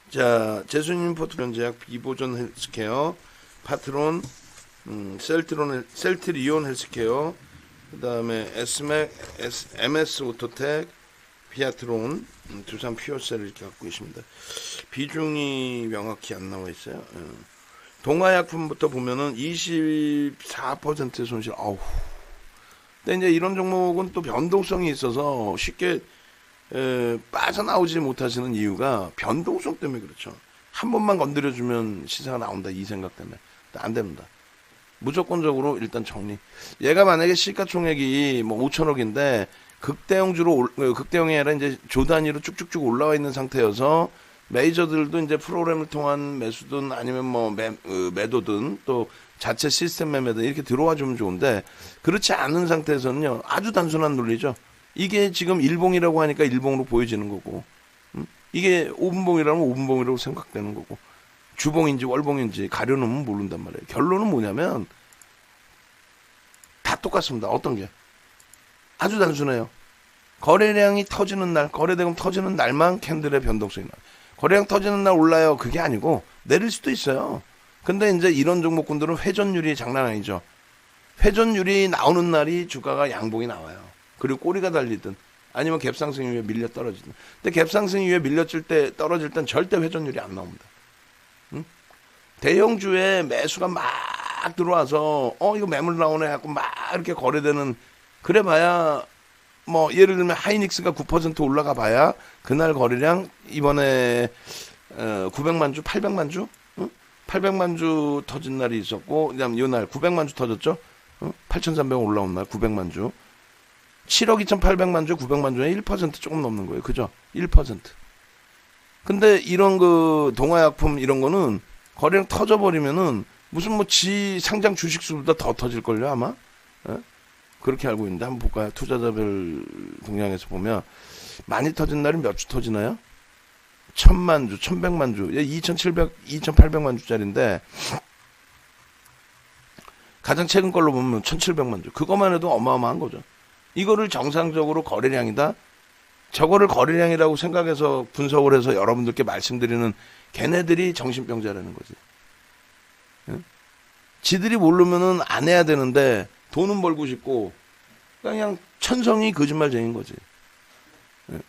자, 제수님 포트전제약, 비보존 헬스케어, 파트론, 셀트리온 헬스케어, 그 다음에 MS 오토텍, 비아트론, 두산 퓨어셀을 이렇게 갖고 계십니다. 비중이 명확히 안 나와 있어요. 동아약품부터 보면은 24%의 손실. 아우. 근데 이제 이런 종목은 또 변동성이 있어서 쉽게 빠져나오지 못하시는 이유가 변동성 때문에 그렇죠. 한 번만 건드려주면 시세가 나온다 이 생각 때문에 안 됩니다. 무조건적으로 일단 정리. 얘가 만약에 시가총액이 뭐 5천억인데 극대형이 아니라 이제 조 단위로 쭉쭉쭉 올라와 있는 상태여서 메이저들도 이제 프로그램을 통한 매수든 아니면 뭐 매도든 또 자체 시스템 매매든 이렇게 들어와 주면 좋은데 그렇지 않은 상태에서는요 아주 단순한 논리죠. 이게 지금 일봉이라고 하니까 일봉으로 보여지는 거고, 이게 5분봉이라면 5분봉이라고 생각되는 거고, 주봉인지 월봉인지 가려놓으면 모른단 말이에요. 결론은 뭐냐면 다 똑같습니다. 어떤 게 아주 단순해요. 거래량이 터지는 날, 거래대금 터지는 날만 캔들의 변동성이 나요. 거래량 터지는 날 올라요. 그게 아니고 내릴 수도 있어요. 근데 이제 이런 종목군들은 회전율이 장난 아니죠. 회전율이 나오는 날이 주가가 양봉이 나와요. 그리고 꼬리가 달리든 아니면 갭상승 이후에 밀려 떨어지든. 근데 갭상승 이후에 밀렸을 때 떨어질 땐 절대 회전율이 안 나옵니다. 대형주에 매수가 막 들어와서 이거 매물 나오네 하고 막 이렇게 거래되는, 그래 봐야 뭐 예를 들면 하이닉스가 9% 올라가 봐야 그날 거래량 이번에 900만 주, 800만 주, 800만 주 터진 날이 있었고, 그다음 이날 900만 주 터졌죠. 8,300원 올라온 날 900만 주. 7억 2,800만 주, 900만 주에 1% 조금 넘는 거예요. 그죠? 1%. 근데 이런 그 동아약품 이런 거는 거래량 터져버리면은 무슨 뭐 상장 주식수보다 더 터질걸요, 아마? 예? 그렇게 알고 있는데 한번 볼까요? 투자자별 동향에서 보면 많이 터진 날이 몇 주 터지나요? 1,000만 주, 1,100만 주, 2,700, 2,800만 주짜리인데 가장 최근 걸로 보면 1,700만 주. 그것만 해도 어마어마한 거죠. 이거를 정상적으로 거래량이다. 저거를 거래량이라고 생각해서 분석을 해서 여러분들께 말씀드리는 걔네들이 정신병자라는 거지. 응? 지들이 모르면은 안 해야 되는데 돈은 벌고 싶고 그냥 천성이 거짓말쟁인 거지. 응?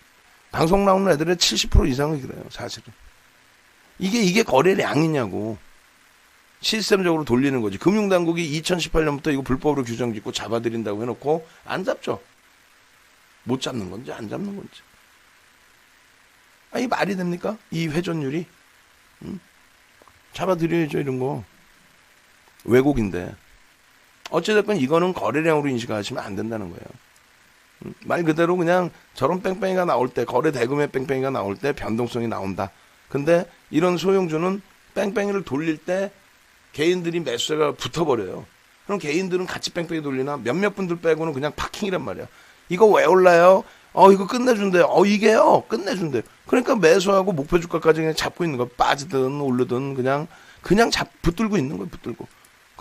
방송 나오는 애들의 70% 이상은 그래요, 사실은. 이게 거래량이냐고. 시스템적으로 돌리는 거지. 금융당국이 2018년부터 이거 불법으로 규정 짓고 잡아들인다고 해놓고 안 잡죠. 못 잡는 건지 안 잡는 건지. 이 말이 됩니까? 이 회전율이? 잡아들여야죠, 이런 거. 왜곡인데. 어찌됐건 이거는 거래량으로 인식하시면 안 된다는 거예요. 말 그대로 그냥 저런 뺑뺑이가 나올 때, 거래 대금의 뺑뺑이가 나올 때 변동성이 나온다. 근데 이런 소형주는 뺑뺑이를 돌릴 때 개인들이 매수세가 붙어버려요. 그럼 개인들은 같이 뺑뺑이 돌리나 몇몇 분들 빼고는 그냥 파킹이란 말이야. 이거 왜 올라요? 이거 끝내준대. 이게요? 끝내준대. 그러니까 매수하고 목표 주가까지 그냥 잡고 있는 거야. 빠지든 오르든 그냥 붙들고 있는 거야, 붙들고.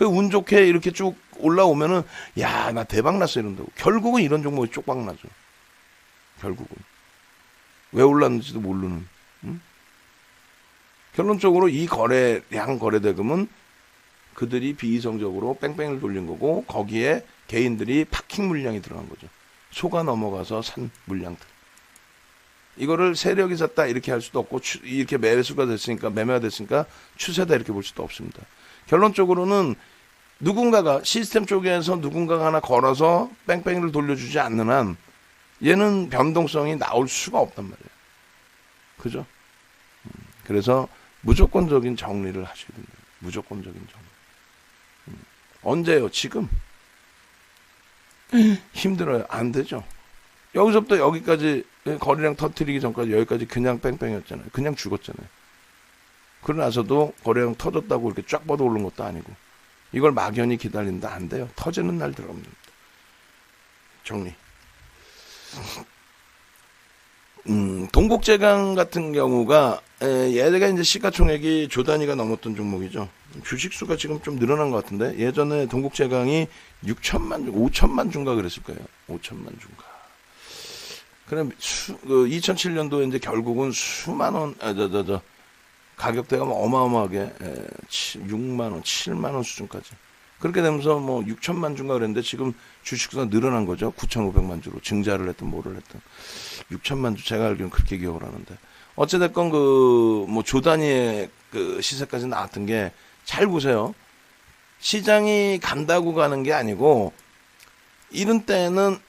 운 좋게 이렇게 쭉 올라오면은, 야, 나 대박 났어 이런다고. 결국은 이런 종목이 쪽박 나죠. 결국은. 왜 올랐는지도 모르는. 결론적으로 이 거래대금은 그들이 비이성적으로 뺑뺑이를 돌린 거고, 거기에 개인들이 파킹 물량이 들어간 거죠. 속아 넘어가서 산 물량들. 이거를 세력이 샀다 이렇게 할 수도 없고, 이렇게 매수가 됐으니까, 매매가 됐으니까 추세다 이렇게 볼 수도 없습니다. 결론적으로는 누군가가 시스템 쪽에서 누군가가 하나 걸어서 뺑뺑이를 돌려주지 않는 한 얘는 변동성이 나올 수가 없단 말이에요. 그죠? 그래서 무조건적인 정리를 하셔야 됩니다. 무조건적인 정리. 언제요? 지금? 힘들어요. 안 되죠. 여기서부터 여기까지 거래량 터트리기 전까지 여기까지 그냥 뺑뺑이였잖아요. 그냥 죽었잖아요. 그러나서도 거래량 터졌다고 이렇게 쫙 뻗어 오른 것도 아니고, 이걸 막연히 기다린다 안 돼요. 터지는 날 들어가면 됩니다. 정리. 동국제강 같은 경우가 얘가 이제 시가총액이 조 단위가 넘었던 종목이죠. 주식수가 지금 좀 늘어난 것 같은데, 예전에 동국제강이 6천만 주, 5천만 주인가 그랬을 거예요. 5천만 주인가. 그럼 2007년도 이제 결국은 수만 원, 가격대가 뭐 어마어마하게 6만 원, 7만 원 수준까지. 그렇게 되면서 뭐 6천만 주인가 그랬는데 지금 주식수가 늘어난 거죠. 9,500만 주로 증자를 했든 뭐를 했든 6천만 주 제가 알기로는 그렇게 기억을 하는데 어찌됐건 그 뭐 조 단위의 그 시세까지 나왔던 게 잘 보세요. 시장이 간다고 가는 게 아니고 이런 때는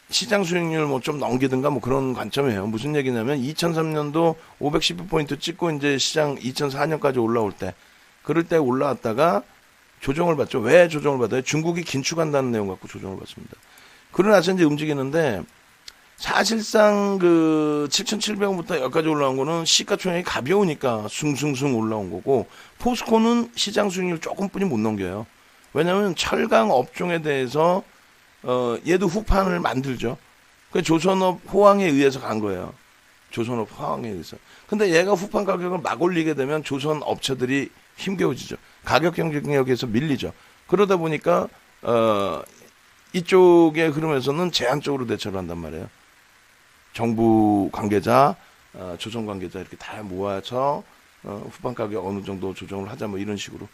시장 수익률 뭐 좀 넘기든가 뭐 그런 관점이에요. 무슨 얘기냐면 2003년도 512포인트 찍고 이제 시장 2004년까지 올라올 때 그럴 때 올라왔다가 조정을 받죠. 왜 조정을 받아요? 중국이 긴축한다는 내용 갖고 조정을 받습니다. 그러나서 이제 움직이는데 사실상 그 7,700원부터 여기까지 올라온 거는 시가총액이 가벼우니까 숭숭숭 올라온 거고 포스코는 시장 수익률 조금뿐이 못 넘겨요. 왜냐하면 철강 업종에 대해서 얘도 후판을 만들죠. 그 조선업 호황에 의해서 간 거예요. 조선업 호황에 의해서. 근데 얘가 후판 가격을 막 올리게 되면 조선 업체들이 힘겨워지죠. 가격 경쟁력에서 밀리죠. 그러다 보니까 이쪽의 흐름에서는 제한적으로 대처를 한단 말이에요. 정부 관계자, 조선 관계자 이렇게 다 모아서 후반 가격 어느 정도 조정을 하자 뭐 이런 식으로.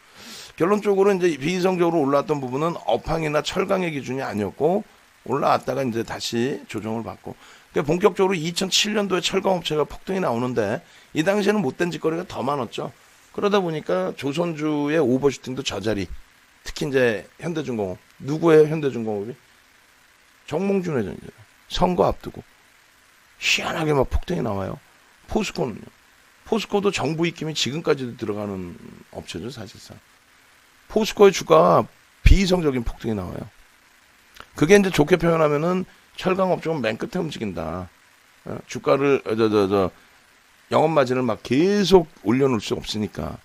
결론적으로 이제 비이성적으로 올라왔던 부분은 업황이나 철강의 기준이 아니었고 올라왔다가 이제 다시 조정을 받고. 그러니까 본격적으로 2007년도에 철강업체가 폭등이 나오는데 이 당시에는 못된 짓거리가 더 많았죠. 그러다 보니까 조선주의 오버슈팅도 저자리. 특히 이제 현대중공업. 누구예요, 현대중공업이? 정몽준 회장이죠. 선거 앞두고. 희한하게 막 폭등이 나와요. 포스코는요. 포스코도 정부 입김이 지금까지도 들어가는 업체죠, 사실상. 포스코의 주가가 비이성적인 폭등이 나와요. 그게 이제 좋게 표현하면은 철강업종은 맨 끝에 움직인다. 주가를, 영업마진을 막 계속 올려놓을 수 없으니까.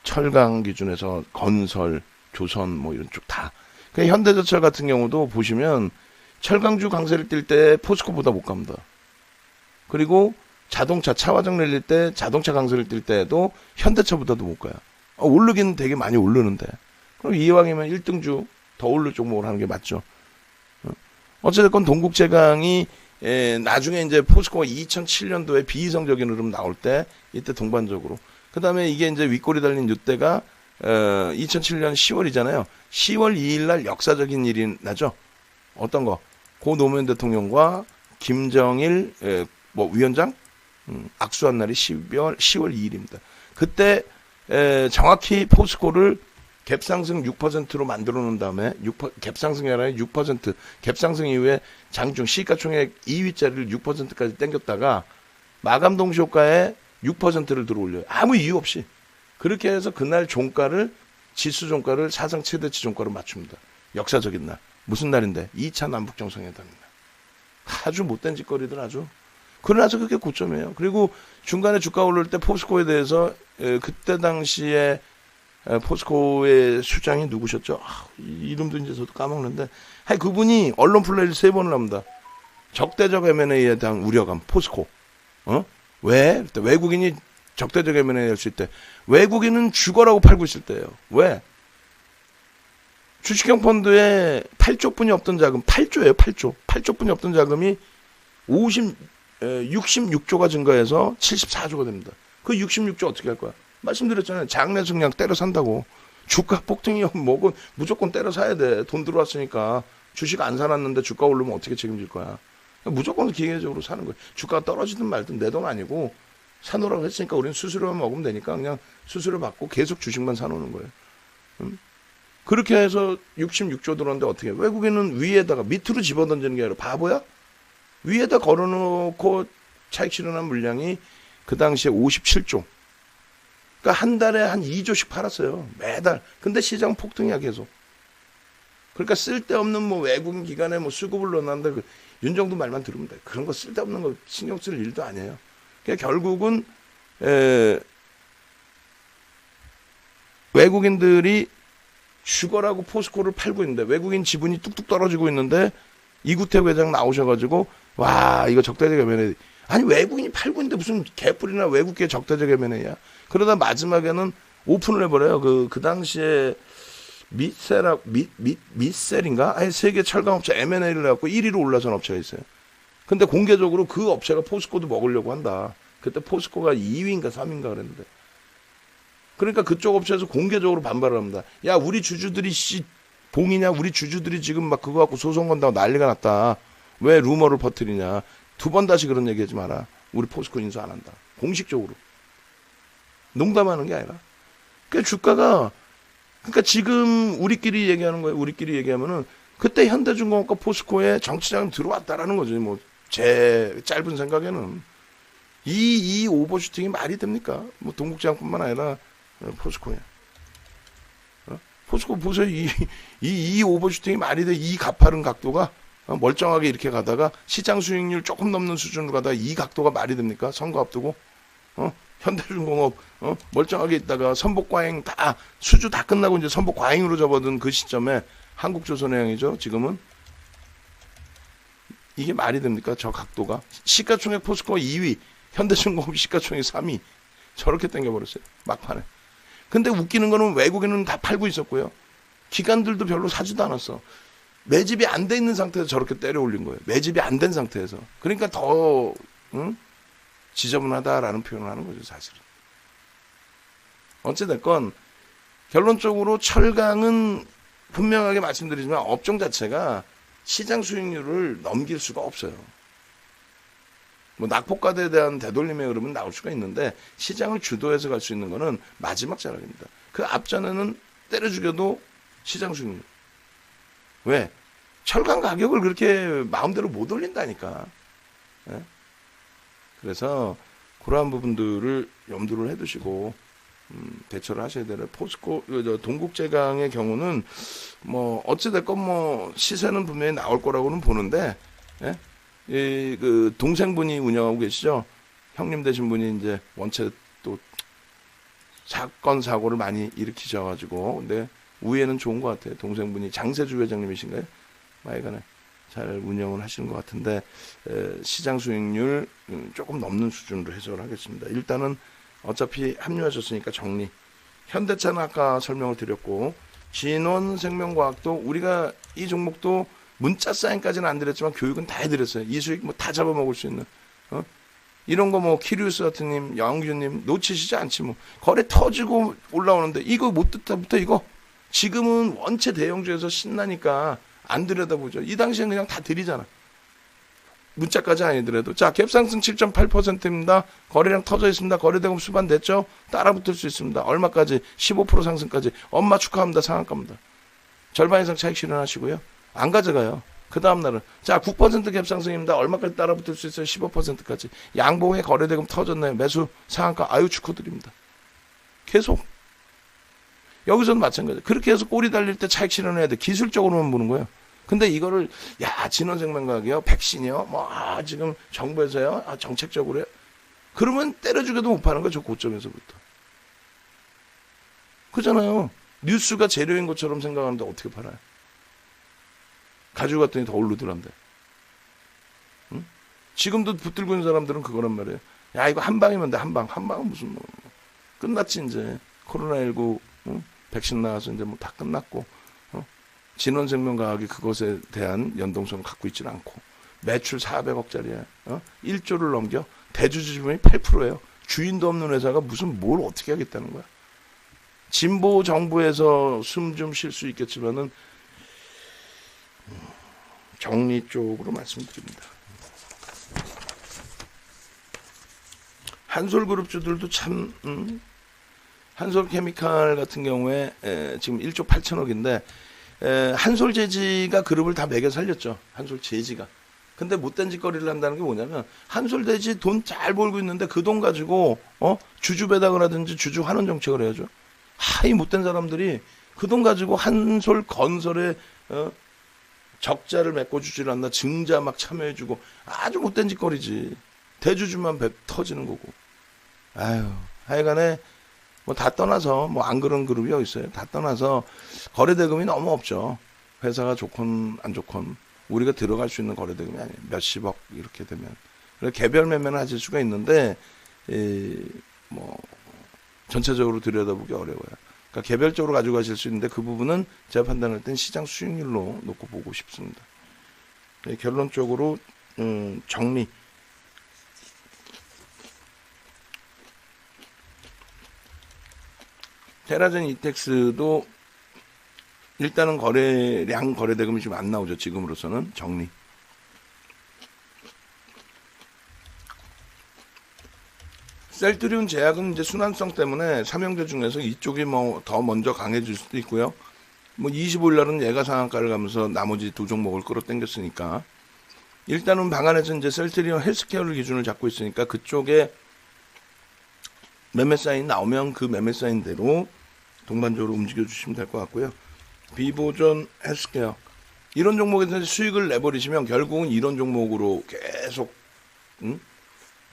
철강 기준에서 건설, 조선 뭐 이런 쪽 다. 그러니까 현대제철 같은 경우도 보시면 철강주 강세를 띨 때 포스코보다 못 갑니다. 그리고 자동차 차화정 내릴 때 자동차 강세를 띨 때도 현대차보다도 못 가요. 오르긴 되게 많이 오르는데. 그럼 이왕이면 1등주 더 오를 종목을 하는 게 맞죠. 어쨌든 동국제강이 나중에 이제 포스코가 2007년도에 비이성적인 흐름 나올 때 이때 동반적으로. 그 다음에 이게 이제 윗골이 달린 이때가 2007년 10월이잖아요. 10월 2일 날 역사적인 일이 나죠. 어떤 거? 고 노무현 대통령과 김정일 위원장 악수한 날이 10월 2일입니다. 그때 정확히 포스코를 갭상승 6%로 만들어 놓은 다음에 갭상승이 아니라 6% 갭상승 이후에 장중 시가총액 2위짜리를 6%까지 땡겼다가 마감 동시효과에 6%를 들어올려요. 아무 이유 없이. 그렇게 해서 그날 종가를 지수 종가를 사상 최대치 종가로 맞춥니다. 역사적인 날. 무슨 날인데? 2차 남북정상회담입니다. 아주 못된 짓거리들 아주. 그러나서 그게 고점이에요. 그리고 중간에 주가 오를 때 포스코에 대해서 그때 당시에 포스코의 수장이 누구셨죠? 이름도 이제 저도 까먹는데 그분이 언론 플레이를 3번을 합니다. 적대적 M&A에 대한 우려감. 포스코. 왜? 외국인이 적대적 M&A 할 수 있대. 외국인은 죽어라고 팔고 있을 때예요. 왜? 주식형 펀드에 8조뿐이 없던 자금, 8조예요, 8조. 8조뿐이 없던 자금이 66조가 증가해서 74조가 됩니다. 그 66조 어떻게 할 거야? 말씀드렸잖아요. 장내 승량 때려 산다고. 주가 폭등이 뭐고 무조건 때려 사야 돼. 돈 들어왔으니까. 주식 안 사놨는데 주가 오르면 어떻게 책임질 거야? 무조건 기계적으로 사는 거예요. 주가가 떨어지든 말든 내 돈 아니고 사놓으라고 했으니까 우리는 수수료만 먹으면 되니까 그냥 수수료 받고 계속 주식만 사놓는 거예요. 그렇게 해서 66조 들었는데 어떻게 해? 외국인은 위에다가 밑으로 집어던지는 게 아니라 바보야? 위에다 걸어놓고 차익 실현한 물량이 그 당시에 57조. 그러니까 한 달에 한 2조씩 팔았어요. 매달. 근데 시장 폭등이야 계속. 그러니까 쓸데없는 뭐 외국인 기관에 뭐 수급을 넣었는데 윤정도 말만 들으면 돼. 그런 거 쓸데없는 거 신경 쓸 일도 아니에요. 그러니까 결국은 외국인들이 죽어라고 포스코를 팔고 있는데 외국인 지분이 뚝뚝 떨어지고 있는데 이구택 회장 나오셔가지고 와 이거 적대적 M&A. 아니 외국인이 팔고 있는데 무슨 개뿔이나 외국계 적대적 M&A야. 그러다 마지막에는 오픈을 해버려요. 그 당시에 미셀인가? 아니 세계 철강업체 M&A를 해갖고 1위로 올라선 업체가 있어요. 근데 공개적으로 그 업체가 포스코도 먹으려고 한다. 그때 포스코가 2위인가 3위인가 그랬는데 그러니까 그쪽 업체에서 공개적으로 반발을 합니다. 야, 우리 주주들이 봉이냐? 우리 주주들이 지금 막 그거 갖고 소송 건다고 난리가 났다. 왜 루머를 퍼뜨리냐? 2번 다시 그런 얘기하지 마라. 우리 포스코 인수 안 한다. 공식적으로. 농담하는 게 아니라. 그러니까 주가가, 그러니까 지금 우리끼리 얘기하는 거예요. 우리끼리 얘기하면은 그때 현대중공업과 포스코에 정치자금 들어왔다라는 거지. 뭐 제 짧은 생각에는 이 오버슈팅이 말이 됩니까? 뭐 동국제약뿐만 아니라 포스코에. 포스코 보세요. 이 오버슈팅이 말이 돼. 이 가파른 각도가 멀쩡하게 이렇게 가다가 시장 수익률 조금 넘는 수준으로 가다가 이 각도가 말이 됩니까? 선거 앞두고 현대중공업 멀쩡하게 있다가 선복과잉 다 수주 다 끝나고 이제 선복과잉으로 접어든 그 시점에 한국조선해양이죠. 지금은 이게 말이 됩니까? 저 각도가 시가총액 포스코가 2위, 현대중공업 시가총액 3위 저렇게 땡겨버렸어요. 막판에. 근데 웃기는 거는 외국인은 다 팔고 있었고요. 기관들도 별로 사지도 않았어. 매집이 안 돼 있는 상태에서 저렇게 때려 올린 거예요. 매집이 안 된 상태에서. 그러니까 더 지저분하다라는 표현을 하는 거죠, 사실은. 어찌됐건 결론적으로 철강은 분명하게 말씀드리지만 업종 자체가 시장 수익률을 넘길 수가 없어요. 뭐 낙폭과대에 대한 되돌림의 흐름은 나올 수가 있는데 시장을 주도해서 갈 수 있는 거는 마지막 자락입니다. 그 앞전에는 때려 죽여도 시장 수익률. 왜? 철강 가격을 그렇게 마음대로 못 올린다니까. 네? 그래서 그러한 부분들을 염두를 해두시고 대처를 하셔야 되는. 포스코 동국제강의 경우는 뭐 어찌됐건 뭐 시세는 분명히 나올 거라고는 보는데, 예? 그 동생분이 운영하고 계시죠. 형님 되신 분이 이제 원체 또 사건 사고를 많이 일으키셔가지고, 근데 우애는 좋은 것 같아요. 동생분이 장세주 회장님이신가요? 마이간에 잘 운영을 하시는 것 같은데 시장 수익률 조금 넘는 수준으로 해석을 하겠습니다. 일단은 어차피 합류하셨으니까 정리. 현대차는 아까 설명을 드렸고, 진원생명과학도 우리가 이 종목도 문자 사인까지는 안 드렸지만 교육은 다 해드렸어요. 이 수익 뭐 다 잡아먹을 수 있는 이런 거 뭐 키리우스 같은님, 양규님 놓치시지 않지 뭐. 거래 터지고 올라오는데 이거 못 듣다부터 이거 지금은 원체 대형주에서 신나니까 안 들여다보죠. 이 당시엔 그냥 다 드리잖아. 문자까지 아니더라도. 자, 갭상승 7.8%입니다. 거래량 터져 있습니다. 거래대금 수반됐죠? 따라붙을 수 있습니다. 얼마까지? 15% 상승까지. 엄마 축하합니다. 상한가입니다. 절반 이상 차익 실현하시고요. 안 가져가요. 그 다음날은 자, 9% 갭상승입니다. 얼마까지 따라붙을 수 있어요? 15%까지. 양봉에 거래대금 터졌네요. 매수 상한가. 아유 축하드립니다. 계속. 여기서는 마찬가지예요. 그렇게 해서 꼬리 달릴 때 차익 실현해야 돼. 기술적으로만 보는 거예요. 근데 이거를 진원생명과학이요, 백신이요, 지금 정부에서요, 정책적으로요. 그러면 때려 죽여도 못 파는 거죠. 저 고점에서부터. 그잖아요. 뉴스가 재료인 것처럼 생각하는데 어떻게 팔아요? 가지고 갔더니 더 오르더란데. 응? 지금도 붙들고 있는 사람들은 그거란 말이에요. 야, 이거 한 방이면 돼. 한 방은 무슨 뭐 끝났지 이제. 코로나19 백신 나와서 이제 뭐 다 끝났고. 진원생명과학이 그것에 대한 연동성을 갖고 있지는 않고, 매출 400억짜리야. 1조를 넘겨. 대주주 지분이 8%예요. 주인도 없는 회사가 무슨 뭘 어떻게 하겠다는 거야. 진보 정부에서 숨 좀 쉴 수 있겠지만은 정리 쪽으로 말씀드립니다. 한솔그룹주들도 참 한솔케미칼 같은 경우에 지금 1조 8천억인데 한솔재지가 그룹을 다 매겨 살렸죠. 한솔재지가. 근데 못된 짓거리를 한다는 게 뭐냐면 한솔재지 돈 잘 벌고 있는데 그 돈 가지고 주주 배당을 하든지 주주 환원 정책을 해야죠. 이 못된 사람들이 그 돈 가지고 한솔건설에 적자를 메꿔주질 않나, 증자 막 참여해주고 아주 못된 짓거리지. 대주주만 터지는 거고. 아유, 하여간에 뭐 다 떠나서 뭐 안 그런 그룹이 어디 있어요. 다 떠나서 거래대금이 너무 없죠. 회사가 좋건 안 좋건 우리가 들어갈 수 있는 거래대금이 아니에요. 몇십억 이렇게 되면. 그래서 개별 매매는 하실 수가 있는데 뭐 전체적으로 들여다보기 어려워요. 그러니까 개별적으로 가지고 가실 수 있는데 그 부분은 제가 판단할 땐 시장 수익률로 놓고 보고 싶습니다. 결론적으로 정리. 테라젠 이텍스도 일단은 거래량 거래대금이 지금 안 나오죠. 지금으로서는 정리. 셀트리온 제약은 이제 순환성 때문에 삼형제 중에서 이쪽이 뭐 더 먼저 강해질 수도 있고요. 뭐 25일 날은 예가 상한가를 가면서 나머지 두 종목을 끌어당겼으니까 일단은 방안에서 이제 셀트리온 헬스케어를 기준을 잡고 있으니까 그쪽에 매매 사인 나오면 그 매매 사인대로 동반적으로 움직여 주시면 될 것 같고요. 비보존 헬스케어 이런 종목에서 수익을 내버리시면 결국은 이런 종목으로 계속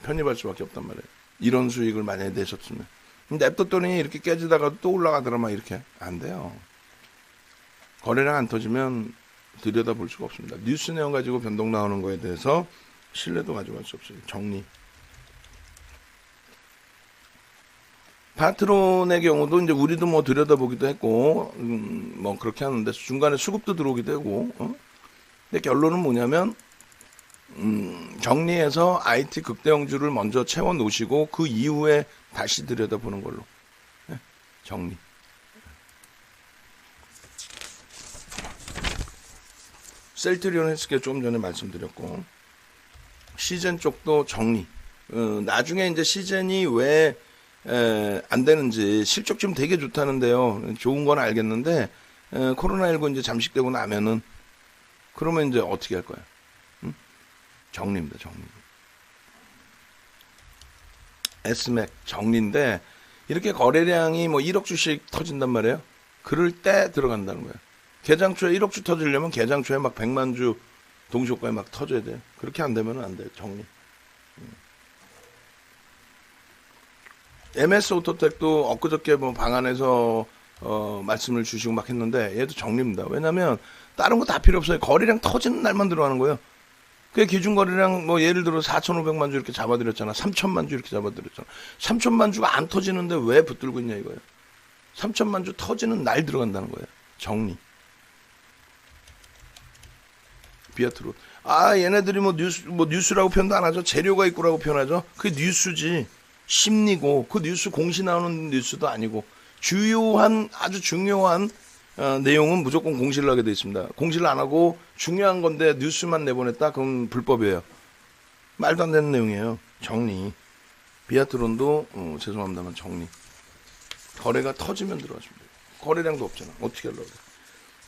편입할 수밖에 없단 말이에요. 이런 수익을 만약에 내셨으면. 냅뒀더니 이렇게 깨지다가 또 올라가더라만 이렇게 안 돼요. 거래량 안 터지면 들여다볼 수가 없습니다. 뉴스 내용 가지고 변동 나오는 거에 대해서 신뢰도 가져갈 수 없어요. 정리. 파트론의 경우도 이제 우리도 뭐 들여다보기도 했고 뭐 그렇게 하는데 중간에 수급도 들어오기도 하고 근데 결론은 뭐냐면 정리해서 IT 극대형주를 먼저 채워 놓으시고 그 이후에 다시 들여다보는 걸로 정리. 셀트리온 헬스케어 조금 전에 말씀드렸고 시젠 쪽도 정리. 나중에 이제 시젠이 왜 안 되는지 실적 좀 되게 좋다는데요. 좋은 건 알겠는데 코로나19 이제 잠식되고 나면은 그러면 이제 어떻게 할 거야? 정리입니다. 정리. S맥 정리인데 이렇게 거래량이 뭐 1억 주씩 터진단 말이에요. 그럴 때 들어간다는 거예요. 개장 초에 1억 주 터지려면 개장 초에 막 100만 주 동시효과에 막 터져야 돼요. 그렇게 안 되면 안 돼요. 정리. MS 오토텍도 엊그저께 뭐 방안에서 말씀을 주시고 막 했는데 얘도 정리입니다. 왜냐면 다른 거 다 필요 없어요. 거래량 터지는 날만 들어가는 거예요. 그 기준 거래량 뭐 예를 들어 4,500만 주 이렇게 잡아드렸잖아. 3,000만 주 이렇게 잡아드렸잖아. 3,000만 주가 안 터지는데 왜 붙들고 있냐 이거예요. 3,000만 주 터지는 날 들어간다는 거예요. 정리. 비아트로. 얘네들이 뭐 뉴스라고 표현도 안 하죠. 재료가 있고라고 표현하죠. 그게 뉴스지. 심리고 그 뉴스 공시 나오는 뉴스도 아니고 주요한 아주 중요한 내용은 무조건 공시를 하게 돼 있습니다. 공시를 안 하고 중요한 건데 뉴스만 내보냈다? 그럼 불법이에요. 말도 안 되는 내용이에요. 정리. 비아트론도 죄송합니다만 정리. 거래가 터지면 들어가십니다. 거래량도 없잖아. 어떻게 하려고 그래.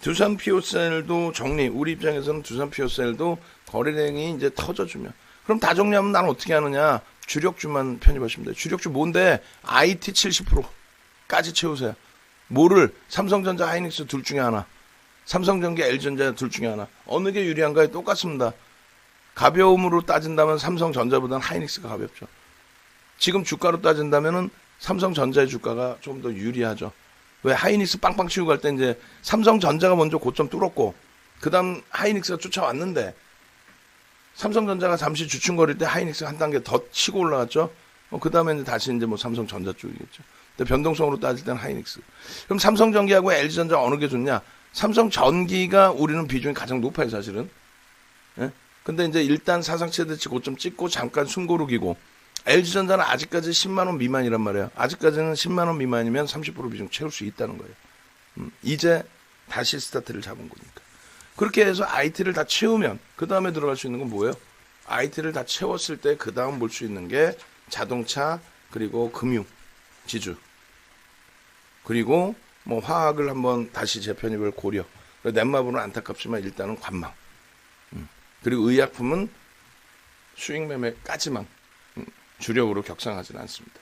두산 피오셀도 정리. 우리 입장에서는 두산 피오셀도 거래량이 이제 터져주면 그럼 다 정리하면 난 어떻게 하느냐. 주력주만 편입하시면 돼요. 주력주 뭔데? IT 70%까지 채우세요. 뭐를? 삼성전자, 하이닉스 둘 중에 하나. 삼성전기, LG전자 둘 중에 하나. 어느 게 유리한가요? 똑같습니다. 가벼움으로 따진다면 삼성전자보다는 하이닉스가 가볍죠. 지금 주가로 따진다면은 삼성전자의 주가가 좀 더 유리하죠. 왜 하이닉스 빵빵 치고 갈 때 이제 삼성전자가 먼저 고점 뚫었고 그 다음 하이닉스가 쫓아왔는데 삼성전자가 잠시 주춤거릴 때 하이닉스가 한 단계 더 치고 올라갔죠. 그 다음에 이제 다시 이제 뭐 삼성전자 쪽이겠죠. 근데 변동성으로 따질 때는 하이닉스. 그럼 삼성전기하고 LG전자 어느 게 좋냐? 삼성전기가 우리는 비중이 가장 높아요, 사실은. 예? 근데 이제 일단 사상 최대치 고점 찍고 잠깐 숨고르기고 LG전자는 아직까지 10만원 미만이란 말이에요. 아직까지는 10만원 미만이면 30% 비중 채울 수 있다는 거예요. 이제 다시 스타트를 잡은 거니까. 그렇게 해서 IT를 다 채우면 그 다음에 들어갈 수 있는 건 뭐예요? IT를 다 채웠을 때 그 다음 볼 수 있는 게 자동차 그리고 금융, 지주 그리고 뭐 화학을 한번 다시 재편입을 고려. 넷마블은 안타깝지만 일단은 관망. 그리고 의약품은 수익 매매까지만 주력으로 격상하지는 않습니다.